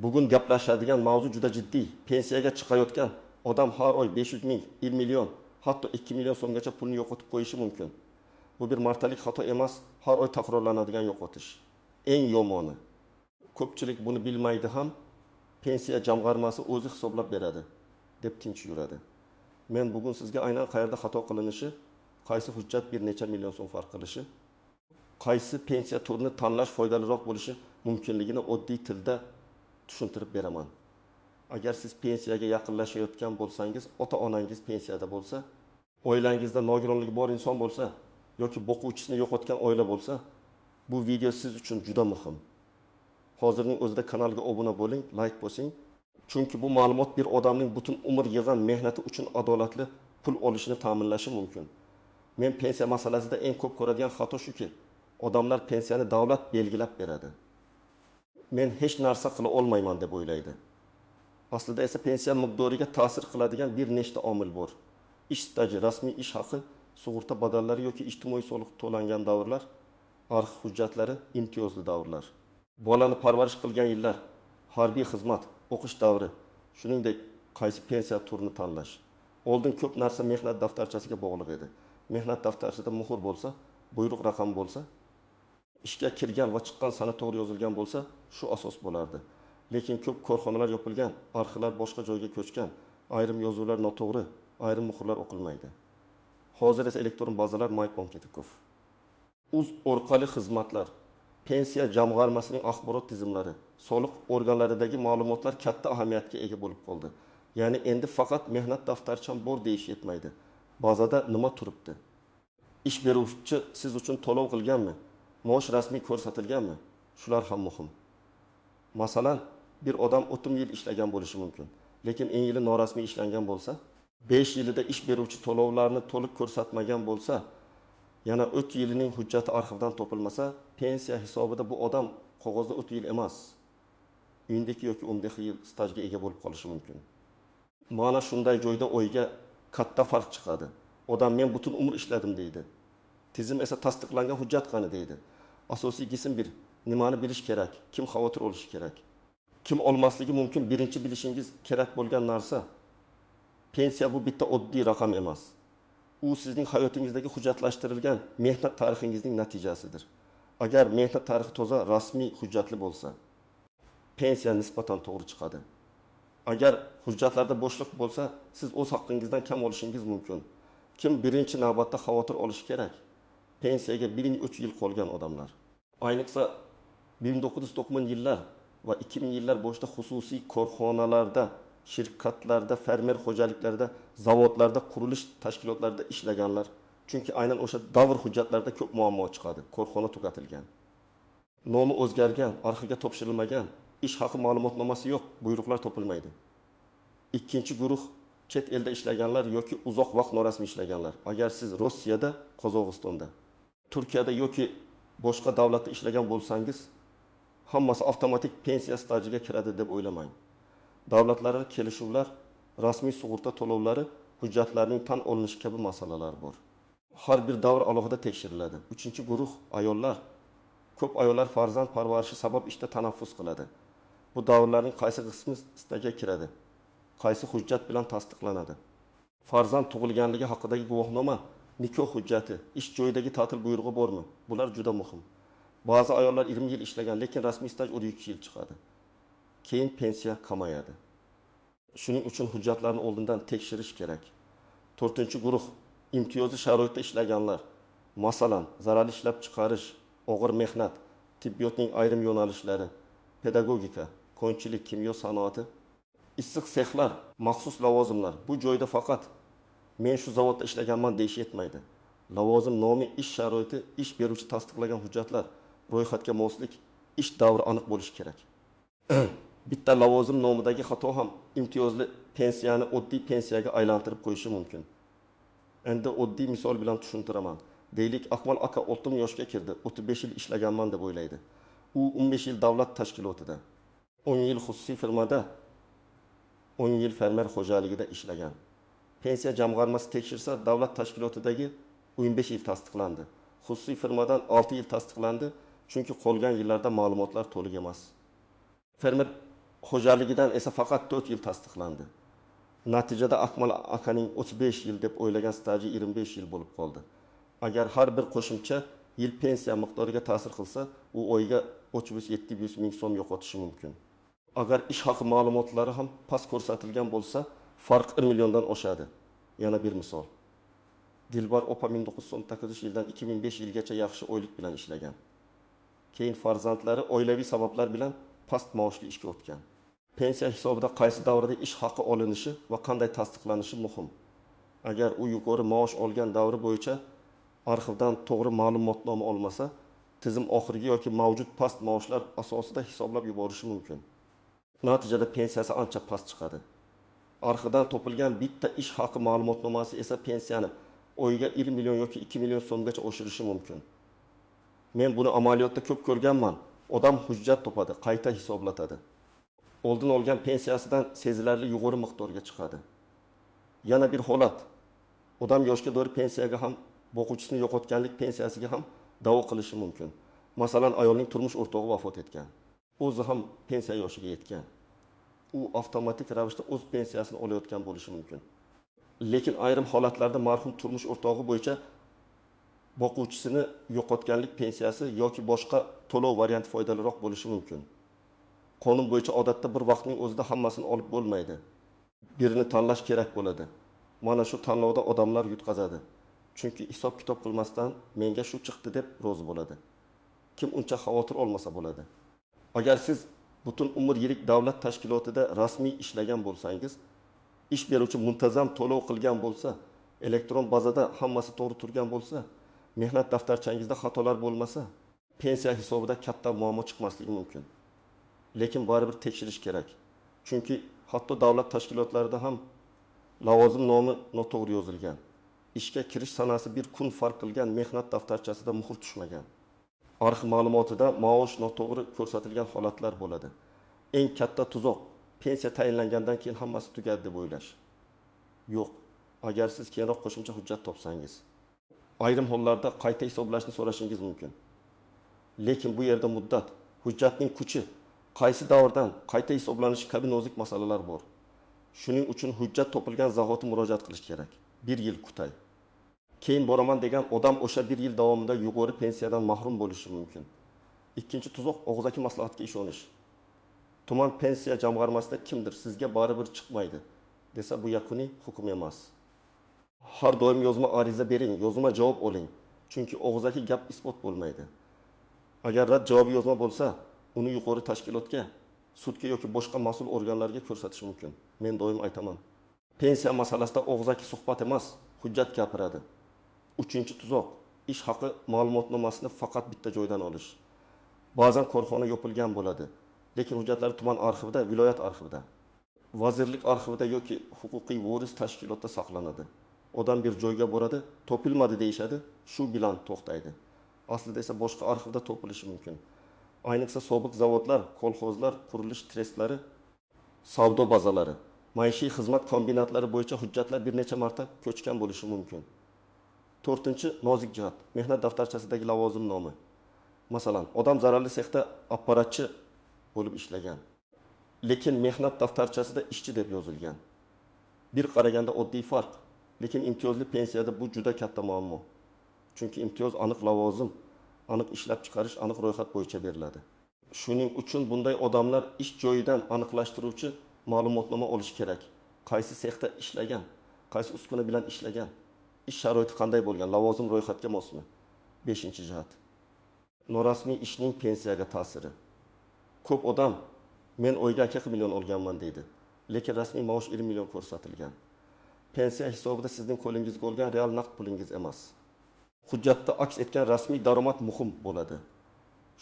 Bugun gaplashadigan mavzu juda jiddiy. Pensiyaga chiqayotgan odam har oy 500 ming, 1 million, hatto 2 million so'mgacha pulni yo'qotib qo'yishi mumkin. Bu bir martalik xato emas, har oy takrorlanadigan yo'qotish. Eng yomoni. Ko'pchilik buni bilmaydi ham, pensiya jamg'armasi o'zi hisoblab beradi deb tinch yuradi. Men bugun sizga aynan qayerda xato qilinishi, qaysi hujjat bir necha million so'm farq qilishi, qaysi pensiya turini tanlash foydaliroq bo'lishi mumkinligini oddiy tilda tushuntirib beraman. Agar siz pensiyaga yaqinlashayotgan bo'lsangiz, ota-onangiz pensiyada bo'lsa, oilangizda nogironligi bor inson bo'lsa yoki boquvchisini yo'qotgan oila bo'lsa, bu video siz uchun juda muhim. Hozirning o'zida kanalga obuna bo'ling, like bosing. Chunki bu ma'lumot bir odamning butun umr yig'an mehnati uchun adolatli pul olishini ta'minlashi mumkin. Men pensiya masalasida eng ko'p ko'radigan xato shuki, odamlar pensiyani davlat belgilab beradi. Men hech narsa qila olmayman deb o'ylaydi. Aslida esa pensiya miqdoriga ta'sir qiladigan bir nechta omil bor. Ish staji, rasmiy ish haqi, sug'urta badallari yoki ijtimoiy soliq to'langan davrlar, arxiv hujjatlari, imtiyozli davrlar. Bolani parvarish qilgan yillar, harbiy xizmat, o'qish davri, shuningdek qaysi pensiya turini tanlash. Oldin ko'p narsa mehnat daftarchasiga bog'liq edi. Mehnat daftarchasida muhr bo'lsa, buyruq raqam bo'lsa, ishga kirgan va chiqqan sana to'g'ri yozilgan bo'lsa, shu asos bo'lardi. Lekin ko'p korxonalar yopilgan, arxivlar boshqa joyga ko'chgan, ayrim yozuvlar noto'g'ri, ayrim muhrlar o'qilmaydi. Hozir esa elektron bazalar MyPomketikov. Uz orqali xizmatlar, pensiya jamg'armasining axborot tizimlari, soliq organlaridagi ma'lumotlar katta ahamiyatga ega bo'lib qoldi. Ya'ni endi faqat mehnat daftarcham bor deyish yetmaydi. Bazada nima turibdi? Ish beruvchi siz uchun to'lov qilganmi? Maosh rasmiy ko'rsatilganmi? Shular ham muhim. Masalan, bir odam 30 yil ishlagan bo'lishi mumkin, lekin eng yili norasmiy ishlangan bo'lsa, 5 yilida ish beruvchi to'lovlarni to'liq ko'rsatmagan bo'lsa, yana 3 yilining hujjati arxivdan topilmasa, pensiya hisobida bu odam qog'ozda 3 yil emas, uyindagi yoki 10 yil stajga ega bo'lib qolishi mumkin. Mana shunday joyda o'yga katta farq chiqadi. Odam men butun umr ishladim deydi. Tizim esa tasdiqlangan hujjat qani deydi. Asosiy qism bir, nimani bilish kerak, kim xavotir olishi kerak. Kim olmasligi mumkin birinchi bilishingiz kerak bo'lgan narsa. Pensiya bu bitta oddiy raqam emas. U sizning hayotingizdagi hujjatlashtirilgan mehnat tarixingizning natijasidir. Agar mehnat tarixi toza, rasmiy, hujjatli bo'lsa, pensiya nisbatan to'g'ri chiqadi. Agar hujjatlarda bo'shliq bo'lsa, siz o'z haqqingizdan kam olishingiz mumkin. Kim birinchi navbatda xavotir olishi kerak? Pensiyaga 1-3 yil qolgan odamlar. Ayniqsa 1990 yillar va 2000 yillar boshida xususiy korxonalarda, shirkatlarda, fermer xo'jaliklarida, zavodlarda, qurilish tashkilotlarida ishlaganlar. Chunki aynan o'sha davr hujjatlarida ko'p muammo chiqadi. Korxona tugatilgan, nomi o'zgargan, arxivga topshirilmagan, ish haqi ma'lumotnomasi yo'q, buyruqlar topilmaydi. Ikkinchi guruh chet elda ishlaganlar yoki uzoq vaqt norasmiy ishlaganlar. Agar siz Rossiyada, Qozog'istonda, Turkiyada yoki boshqa davlatda ishlagan bo'lsangiz, hammasi avtomatik pensiya stajiga kiradi deb o'ylamang. Davlatlararo kelishuvlar, rasmiy sug'urta to'lovlari, hujjatlarning tan olinishi kabi masalalar bor. Har bir davr alohida tekshiriladi. Uchinchi guruh ayollar. Ko'p ayollar farzand parvarishi sabab ishda tanaffus qiladi. Bu davrlarning qaysi qismi stajiga kiradi? Qaysi hujjat bilan tasdiqlanadi? Farzand tug'ilganligi haqidagi guvohnoma, nikoh hujjati, ish joyidagi ta'til buyrug'i bormi? Bular juda muhim. Ba'zi ayollar 20 yil ishlagan, lekin rasmiy staj 2 yil chiqadi. Keyin pensiya kamayadi. Shuning uchun hujjatlarni oldindan tekshirish kerak. 4-guruh imtiyozli sharoitda ishlaganlar. Masalan, zarar ishlab chiqarish, og'ir mehnat, tibbiyotning ayrim yo'nalishlari, pedagogika, konchilik, kimyo sanoati, issiq sexlar, maxsus lavozimlar. Bu joyda faqat men shu zavodda ishlaganman deyish yetmaydi. Lavozim nomi, ish sharoiti, ish beruvchi tasdiqlagan hujjatlar, ro'yxatga moslik, ish davri aniq bo'lishi kerak. Bitta lavozim nomidagi xato ham imtiyozli pensiyani oddiy pensiyaga aylantirib qo'yishi mumkin. Endi oddiy misol bilan tushuntiraman. Deylik, Akmal aka 60 yoshga kirdi, 35 yil ishlaganman deb o'ylaydi. U 15 yil davlat tashkilotida, 10 yil xususiy firmada, 10 yil fermer xo'jaligida ishlagan. Pensiya jamg'armasi tekshirsa, davlat tashkilotidagi 15 yil tasdiqlandi. Xususiy firmadan 6 yil tasdiqlandi, chunki qolgan yillarda ma'lumotlar to'liq emas. Fermer Xo'jaligidan esa faqat 4 yil tasdiqlandi. Natijada Akmal akaning 35 yil deb o'ylagan staji 25 yil bo'lib qoldi. Agar har bir qo'shimcha yil pensiya miqdoriga ta'sir qilsa, u oyga 300-700 ming so'm yo'qotishi mumkin. Agar ish haqi ma'lumotlari ham past ko'rsatilgan bo'lsa, farq 1 milliondan oshadi. Yana bir misol. Dilbar opa 1998 yildan 2005 yilgacha yaxshi oylik bilan ishlagan. Keyin farzandlari oilaviy sabablar bilan past maoshli ishga o'tgan. Pensiya hisobida qaysi davrda ish haqi olinishi va qanday tasdiqlanishi muhim. Agar u yuqori maosh olgan davri bo'yicha arxivdan to'g'ri ma'lumotnoma olmasa, tizim oxirgi yoki mavjud past maoshlar asosida hisoblab yuborishi mumkin. Natijada pensiyasi ancha past chiqadi. Arxivdan topilgan bitta ish haqi ma'lumotnomasi esa pensiyani oyiga 1 million yoki 2 million so'mgacha oshirishi mumkin. Men buni amaliyotda ko'p ko'rganman. Odam hujjat topadi, qayta hisoblatadi. Oldin olgan pensiyasidan sezilarli yuqori miqdorga chiqadi. Yana bir holat. Odam yoshga do'ri pensiyaga ham, boquvchisini yo'qotganlik pensiyasiga ham da'vo qilishi mumkin. Masalan, ayolning turmush o'rtog'i vafot etgan. O'zi ham pensiya yoshiga yetgan. U avtomatik ravishda o'z pensiyasini olayotgan bo'lishi mumkin. Lekin ayrim holatlarda marhum turmush o'rtog'i bo'yicha boquvchisini yo'qotganlik pensiyasi yoki boshqa to'lov varianti foydaliroq bo'lishi mumkin. Qonun bo'yicha odatda bir vaqtning o'zida hammasini olib bo'lmaydi. Birini tanlash kerak bo'ladi. Mana shu tanlovda odamlar yutqazadi. Chunki hisob kitob qilmasdan menga shu chiqdi deb rozi bo'ladi. Kim uncha xavotir olmasa bo'ladi. Agar siz butun umr yirik davlat tashkilotida rasmiy ishlagan bo'lsangiz, ish beruvchi muntazam to'lov qilgan bo'lsa, elektron bazada hammasi to'g'ri turgan bo'lsa, mehnat daftarchangizda xatolar bo'lmasa, pensiya hisobida katta muammo chiqmasligi mumkin. Lekin baribir tekshirish kerak. Chunki hatto davlat tashkilotlarida ham lavozim nomi noto'g'ri yozilgan. Ishga kirish sanasi bir kun farq qilgan mehnat daftarchasida muhr tushmagan. Arxiv ma'lumotida maosh noto'g'ri ko'rsatilgan holatlar bo'ladi. Eng katta tuzoq pensiya tayinlangandan keyin hammasi tugadi deb o'ylash. Yo'q. Agar siz keyinroq qo'shimcha hujjat topsangiz, ayrim hollarda qayta hisoblashni so'rashingiz mumkin. Lekin bu yerda muddat, hujjatning kuchi, qaysi davrdan qayta hisoblanishi kabi nozik masalalar bor. Shuning uchun hujjat topilgan zahoti murojaat qilish kerak. 1 yil kutay. Keyin boraman degan odam o'sha 1 yil davomida yuqori pensiyadan mahrum bo'lishi mumkin. Ikkinchi tuzoq og'zaki maslahatga ishonish. Tuman pensiya jamg'armasida kimdir sizga baribir chiqmaydi desa, bu yakuniy hukm emas. Har doim yozma ariza bering, yozma javob oling. Chunki og'zaki gap isbot bo'lmaydi. Agar rad javobi yozma bo'lsa, uni yuqori tashkilotga, sudga yoki boshqa mas'ul organlarga ko'rsatish mumkin. Men doim aytaman. Pensiya masalasida og'zaki suhbat emas, hujjat gapiradi. Uchinchi tuzoq, ish haqi ma'lumotnomasini faqat bitta joydan olish. Ba'zan korxona yopilgan bo'ladi, lekin hujjatlar tuman arxivida, viloyat arxivida, vazirlik arxivida yoki huquqiy voris tashkilotda saqlanadi. Odam bir joyga boradi, topilmadi deyishadi, shu bilan to'xtaydi. Aslida esa boshqa arxivda topilishi mumkin. Ayniqsa sobiq zavodlar, kolxozlar, qurilish trestlari, savdo bazalari, maishiy xizmat kombinatlari bo'yicha hujjatlar bir necha marta ko'chgan bo'lishi mumkin. 4-chi nozik jihat, mehnat daftarchasidagi lavozim nomi. Masalan, odam zararli sexda apparatchi bo'lib ishlagan, lekin mehnat daftarchasida ishchi deb yozilgan. Bir qaraganda oddiy farq, lekin imtiyozli pensiyada bu juda katta muammo. Chunki imtiyoz aniq lavozim, aniq ishlab chiqarish aniq ro'yxat bo'yicha beriladi. Shuning uchun bunday odamlar ish joyidan aniqlashtiruvchi ma'lumotnoma olish kerak. Qaysi sexda ishlagan, qaysi uskuna bilan ishlagan, ish sharoiti qanday bo'lgan, lavozim ro'yxatga mosmi? 5-jihat. Norasmiy ishning pensiyaga ta'siri. Ko'p odam men oyga 2 million olganman deydi, lekin rasmiy maosh 1 million ko'rsatilgan. Pensiya hisobida sizning qo'lingizga olgan real naqd pulingiz emas. Hujjatda aks etgan rasmiy daromad muhim bo'ladi.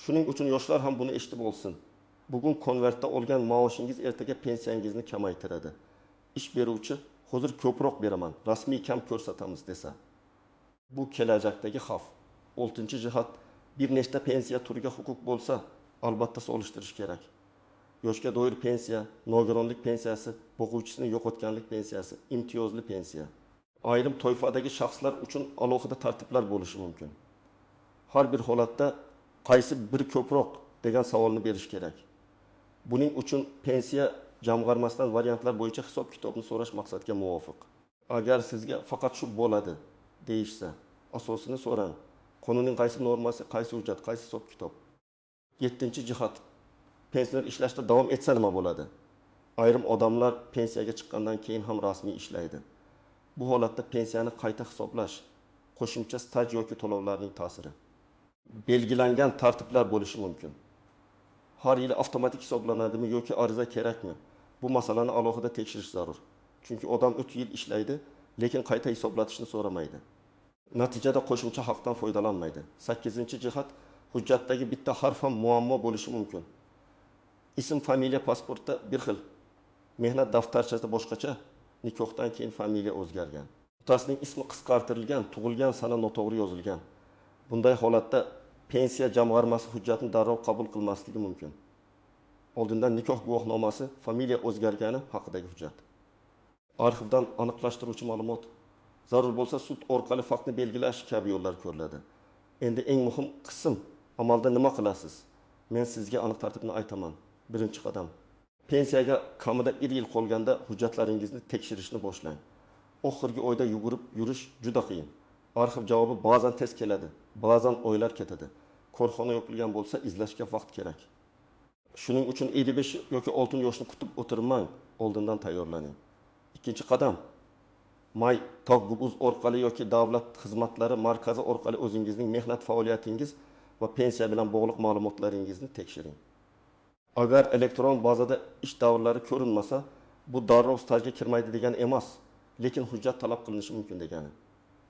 Shuning uchun yoshlar ham buni eshitib olsin. Bugun konvertda olgan maoshingiz ertaga pensiyangizni kamaytiradi. Ish beruvchi hozir ko'proq beraman, rasmiy kam ko'rsatamiz desa, bu kelajakdagi xavf. 6-jihat, bir nechta pensiya turiga huquq bo'lsa, albatta solishtirish kerak. Yoshga doir pensiya, nogironlik pensiyasi, boquvchisini yo'qotganlik pensiyasi, imtiyozli pensiya. Ayrim toifadagi shaxslar uchun alohida tartiblar bo'lishi mumkin. Har bir holatda qaysi bir ko'proq degan savolni berish kerak. Buning uchun pensiya jamg'armasidan variantlar bo'yicha hisob-kitobni so'rash maqsadga muvofiq. Agar sizga faqat shu bo'ladi deyishsa, asosini so'rang. Qonunning qaysi normasi, qaysi hujjat, qaysi hisob-kitob. 7-jihat. Pensioner ishlashda davom etsa nima bo'ladi? Ayrim odamlar pensiyaga chiqqandan keyin ham rasmiy ishlaydi. Bu holatda pensiyani qayta hisoblash, qo'shimcha staj yoki to'lovlarning ta'siri. Belgilangan tartiblar bo'lishi mumkin. Har yili avtomatik hisoblanadimi yoki ariza kerakmi? Bu masalani alohida tekshirish zarur. Chunki odam 3 yil ishlaydi, lekin qayta hisoblatishni so'ramaydi. Natijada qo'shimcha haqdan foydalanmaydi. 8-jihat, hujjatdagi bitta harf ham muammo bo'lishi mumkin. Ism, familiya pasportda bir xil. Mehnat daftarchasida boshqacha, nikohdan keyin familiya o'zgargan. Otasining ismi qisqartirilgan, tug'ilgan sana noto'g'ri yozilgan. Bunday holatda pensiya jamg'armasi hujjatni darrov qabul qilmasligi mumkin. Oldindan nikoh guvohnomasi, familiya o'zgargani haqidagi hujjat. Arxivdan aniqlashtiruvchi ma'lumot, zarur bo'lsa sud orqali faktni belgilash kabi yo'llar ko'riladi. Endi eng muhim qism, amalda nima qilasiz? Men sizga aniq tartibni aytaman. Birinchi qadam. Pensiyaga kamida 1 yil qolganda hujjatlaringizni tekshirishni boshlang. Oxirgi oyda yugurib yurish juda qiyin. Arxiv javobi ba'zan tez keladi, ba'zan oylar ketadi. Korxona yopilgan bo'lsa izlashga vaqt kerak. Shuning uchun 55 yoki 6 yoshni kutib o'tirmang, oldindan tayyorlaning. Ikkinchi qadam. May Tog.uz orqali yoki davlat xizmatlari markazi orqali o'zingizning mehnat faoliyatingiz va pensiya bilan bog'liq ma'lumotlaringizni tekshiring. Agar elektron bazada ish davrlari ko'rinmasa, bu darrov stajga kirmaydi degani emas, lekin hujjat talab qilinishi mumkin degani.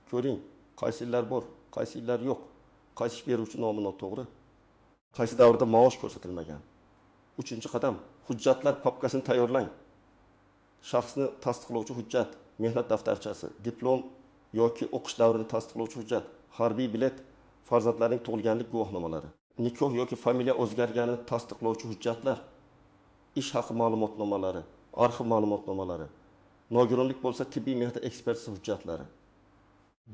Ko'ring, qaysi yillar bor, qaysi yillar yo'q, qaysi ish beruvchi nomi noto'g'ri, qaysi davrda maosh ko'rsatilmagan. 3-qadam, hujjatlar papkasini tayyorlang. Shaxsni tasdiqlovchi hujjat, mehnat daftarchasi, diplom yoki o'qish davrini tasdiqlovchi hujjat, harbiy bilet, farzandlarning tug'ilganlik guvohnomalari, nikoh yoki familiya o'zgarganini tasdiqlovchi hujjatlar, ish haqi ma'lumotnomalari, arxiv ma'lumotnomalari, nogironlik bo'lsa tibbiy mehnat ekspertisi hujjatlari,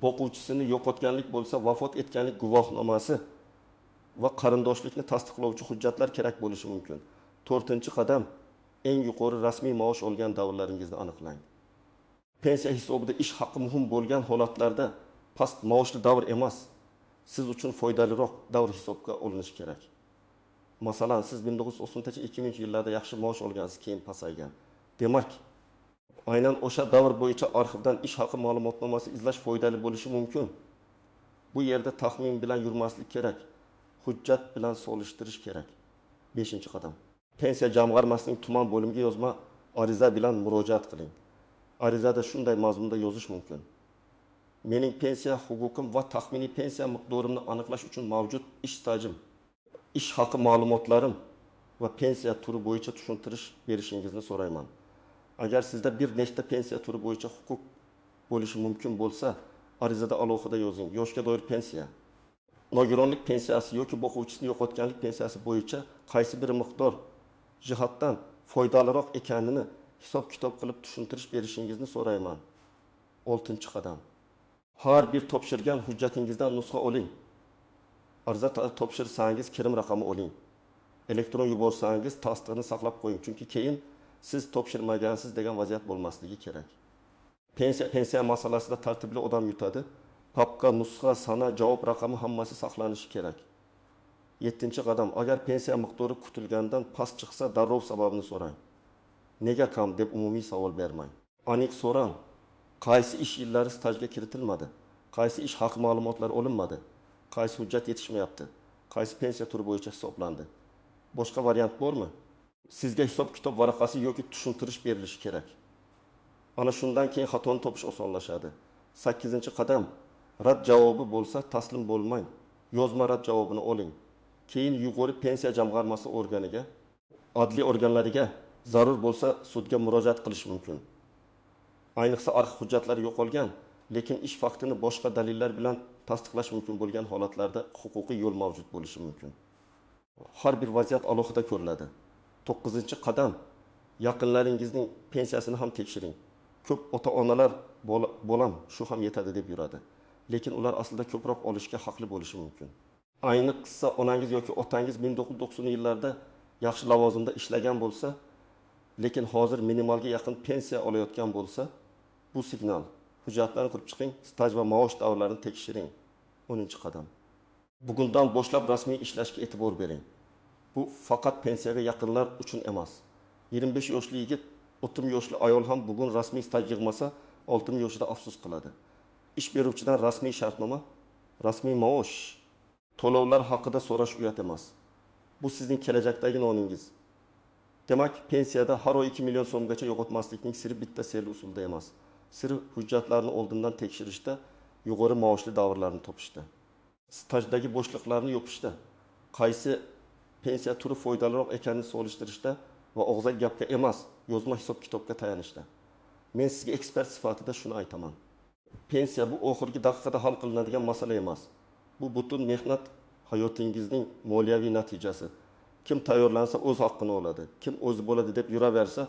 boquvchisini yo'qotganlik bo'lsa vafot etganlik guvohnomasi va qarindoshlikni tasdiqlovchi hujjatlar kerak bo'lishi mumkin. 4-qadam, eng yuqori rasmiy maosh olgan davrlaringizni aniqlang. Pensiya hisobida ish haqi muhim bo'lgan holatlarda past maoshli davr emas, siz uchun foydaliroq davr hisobga olinishi kerak. Masalan, siz 1990-2000 yillarda yaxshi maosh olgansiz, keyin pasaygan. Demak, aynan o'sha davr bo'yicha arxivdan ish haqi ma'lumotnomasi izlash foydali bo'lishi mumkin. Bu yerda taxmin bilan yurmaslik kerak. Hujjat bilan solishtirish kerak. 5-qadam. Pensiya jamg'armasining tuman bo'limiga yozma ariza bilan murojaat qiling. Arizada shunday mazmunda yozish mumkin. Mening pensiya huquqim va taxminiy pensiya miqdorimni aniqlash uchun mavjud ish stajim, ish haqi ma'lumotlarim va pensiya turi bo'yicha tushuntirish berishingizni so'rayman. Agar sizda bir nechta pensiya turi bo'yicha huquq bo'lishi mumkin bo'lsa, arizada alohida yozing. Yoshga doir pensiya, nogironlik pensiyasi yoki boquvchisini yo'qotganlik pensiyasi bo'yicha qaysi bir miqdor jihatdan foydaliroq ekanini hisob-kitob qilib tushuntirish berishingizni so'rayman. 6-qadam. Har bir topshirgan hujjatingizdan nusxa oling. Ariza topshirsangiz kirim raqami oling. Elektron yuborsangiz tasdig'ini saqlab qo'ying, chunki keyin siz topshirmagansiz degan vaziyat bo'lmasligi kerak. Pensiya masalasida tartibli odam yutadi. Papka, nusxa, sana, javob raqami hammasi saqlanishi kerak. 7-qadam. Agar pensiya miqdori kutilgandan past chiqsa, darrov sababini so'rang. Nega kam deb umumiy savol bermang. Aniq so'rang. Qaysi ish yillari stajga kiritilmadi? Qaysi ish haqi ma'lumotlari olinmadi? Qaysi hujjat yetishmayapti? Qaysi pensiya turi bo'yicha hisoblandi? Boshqa variant bormi? Sizga hisob-kitob varaqasi yoki tushuntirish berilishi kerak. Ana shundan keyin xatoni topish osonlashadi. 8-qadam. Rad javobi bo'lsa, taslim bo'lmang. Yozma rad javobini oling. Keyin yuqori pensiya jamg'armasi organiga, adliy organlariga, zarur bo'lsa sudga murojaat qilish mumkin. Ayniqsa arxiv hujjatlari yo'qolgan, lekin ish faktini boshqa dalillar bilan tasdiqlash mumkin bo'lgan holatlarda huquqiy yo'l mavjud bo'lishi mumkin. Har bir vaziyat alohida ko'riladi. 9-qadam. Yaqinlaringizning pensiyasini ham tekshiring. Ko'p ota-onalar bolam shu ham yetadi deb yuradi, lekin ular aslida ko'proq olishga haqli bo'lishi mumkin. Ayniqsa onangiz yoki otangiz 1990 yillarda yaxshi lavozimda ishlagan bo'lsa, lekin hozir minimalga yaqin pensiya olayotgan bo'lsa, bu signal. Hujjatlarni qilib chiqing, staj va maosh davrlarini tekshiring. 10-qadam. Bugundan boshlab rasmiy ishlashga e'tibor bering. Bu faqat pensiyaga yaqinlar uchun emas. 25 yoshli yigit, 30 yoshli ayol ham bugun rasmiy staj yig'masa, 60 yoshida afsus qiladi. Ish beruvchidan rasmiy shartnoma, rasmiy maosh, to'lovlar haqida so'rash uyat emas. Bu sizning kelajakdagi noningiz. Demak, pensiyada har oy 2 million so'mgacha yo'qotmaslikning siri bitta serli usulda emas. Siri hujjatlarni oldindan tekshirishda, yuqori maoshli davrlarni topishda, stajdagi bo'shliqlarni yopishda, qaysi pensiya turi foydaliroq ekanini solishtirishda va og'zaki gapga emas, yozma hisob-kitobga tayanishda. Men sizga ekspert sifatida shuni aytaman. Pensiya bu oxirgi daqiqada hal qilinadigan masala emas. Bu butun mehnat hayotingizning moliyaviy natijasi. Kim tayyorlansa o'z haqqini oladi, kim o'zi bo'ladi deb yuraversa,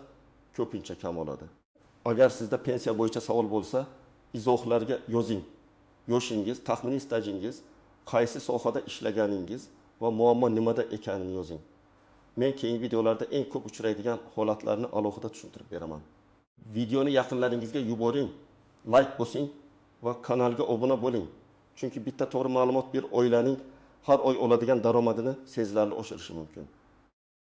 ko'pincha kam oladi. Agar sizda pensiya bo'yicha savol bo'lsa, izohlarga yozing. Yoshingiz, taxminiy stajingiz, qaysi sohada ishlaganingiz va muammo nimada ekanini yozing. Men keyingi videolarda eng ko'p uchraydigan holatlarni alohida tushuntirib beraman. Videoni yaqinlaringizga yuboring, like bosing va kanalga obuna bo'ling. Chunki bitta to'g'ri ma'lumot bir oilaning har oy oladigan daromadini sezilarli oshirishi mumkin.